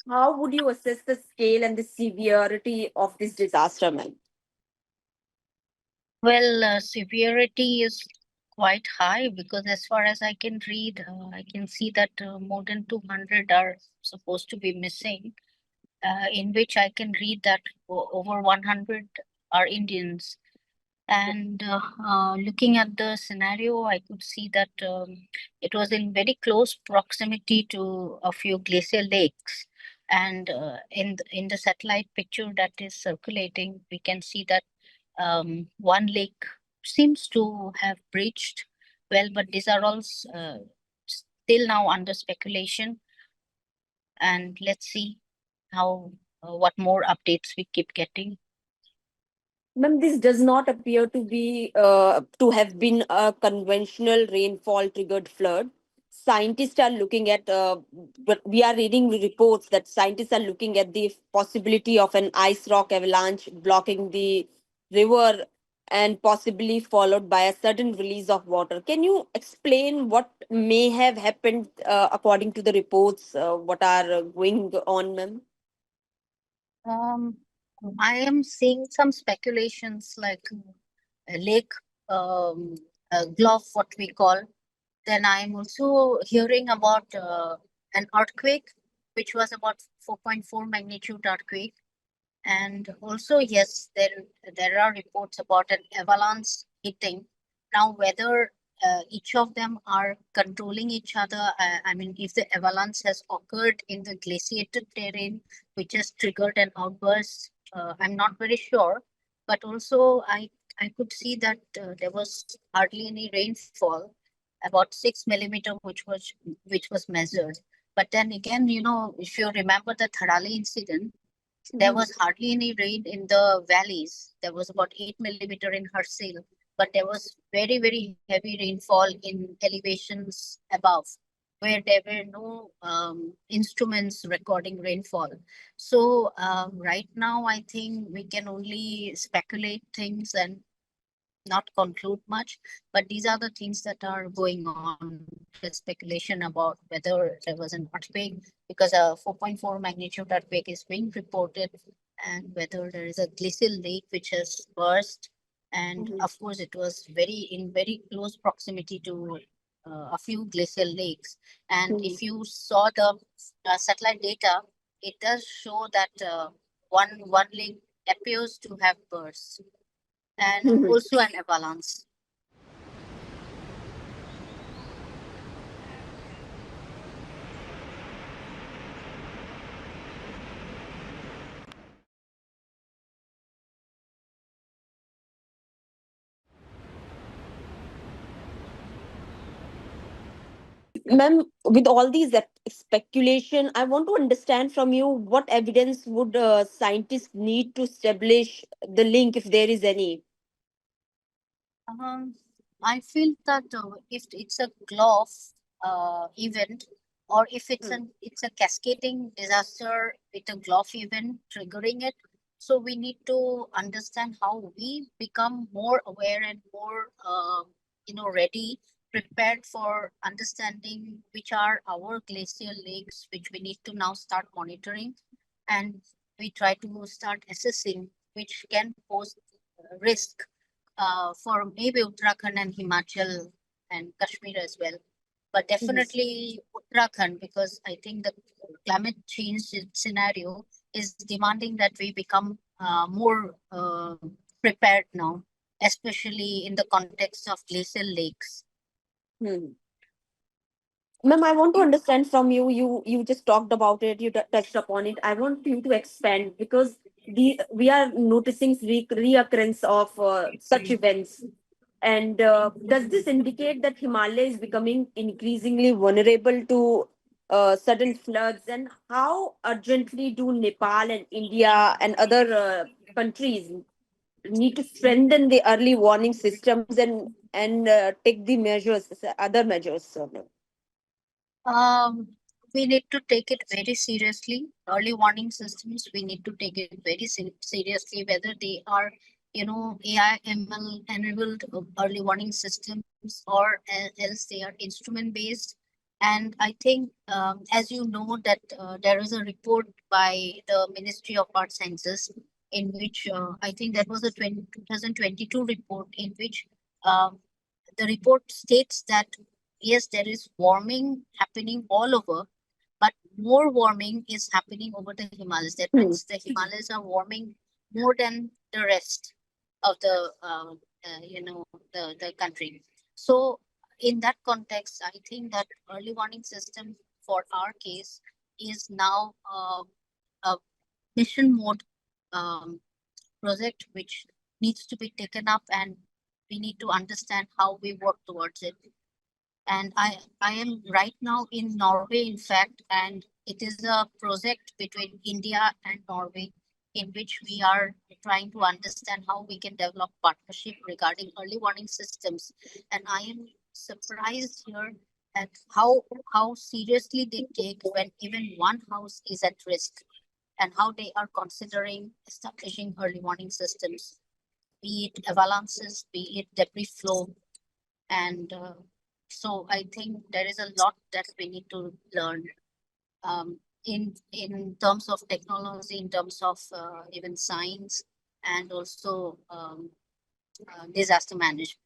How would you assess the scale and the severity of this disaster, ma'am? Well, severity is quite high because as far as I can read, I can see that more than 200 are supposed to be missing, in which I can read that over 100 are Indians. And looking at the scenario, I could see that it was in very close proximity to a few glacial lakes. And in the satellite picture that is circulating, we can see that one lake seems to have breached. Well, but these are all still now under speculation. And let's see how what more updates we keep getting. Ma'am, this does not appear to have been a conventional rainfall triggered flood. Scientists are looking at, but we are reading reports that scientists are looking at the possibility of an ice rock avalanche blocking the river and possibly followed by a sudden release of water. Can you explain what may have happened according to the reports? What are going on, ma'am? Um, I am seeing some speculations like a lake glove, what we call. Then I'm also hearing about an earthquake, which was about 4.4 magnitude earthquake. And also, yes, there are reports about an avalanche hitting. Now, whether each of them are controlling each other, I mean, if the avalanche has occurred in the glaciated terrain, which has triggered an outburst, I'm not very sure. But also, I could see that there was hardly any rainfall, about 6 millimeter, which was measured. But then again, if you remember the Tharali incident, there was hardly any rain in the valleys. There was about 8 millimeter in Harsil, but there was very, very heavy rainfall in elevations above where there were no instruments recording rainfall. So, right now, I think we can only speculate things and not conclude much, but these are the things that are going on. There's speculation about whether there was an earthquake because a 4.4 magnitude earthquake is being reported, and whether there is a glacial lake which has burst. And of course, it was very close proximity to a few glacial lakes. And if you saw the satellite data, it does show that one lake appears to have burst and also an avalanche. Ma'am, with all these speculation, I want to understand from you what evidence would scientists need to establish the link, if there is any. Um, I feel that if it's a glove event, or if it's a cascading disaster with a glove event triggering it, so we need to understand how we become more aware and more ready, prepared for understanding which are our glacial lakes, which we need to now start monitoring, and we try to start assessing which can pose risk for maybe Uttarakhand and Himachal and Kashmir as well. But definitely Uttarakhand, because I think the climate change scenario is demanding that we become more prepared now, especially in the context of glacial lakes. Hmm. Ma'am, I want to understand from you. You just talked about it. You touched upon it. I want you to expand because we are noticing reoccurrence of such events. And does this indicate that Himalaya is becoming increasingly vulnerable to sudden floods? And how urgently do Nepal and India and other countries need to strengthen the early warning systems and take the measures, other measures? Um, we need to take it very seriously. Early warning systems, we need to take it very seriously, whether they are, AI, ML enabled early warning systems, or else they are instrument based. And I think, as you know, that there is a report by the Ministry of Earth Sciences in which I think that was a 2022 report in which um, the report states that yes, there is warming happening all over, but more warming is happening over the Himalayas. That means the Himalayas are warming more than the rest of the the country. So in that context, I think that early warning system for our case is now a mission mode um, project which needs to be taken up, and we need to understand how we work towards it. And I am right now in Norway, in fact, and it is a project between India and Norway in which we are trying to understand how we can develop partnership regarding early warning systems. And I am surprised here at how seriously they take when even one house is at risk, and how they are considering establishing early warning systems, be it avalanches, be it debris flow, and so I think there is a lot that we need to learn in terms of technology, in terms of even science, and also disaster management.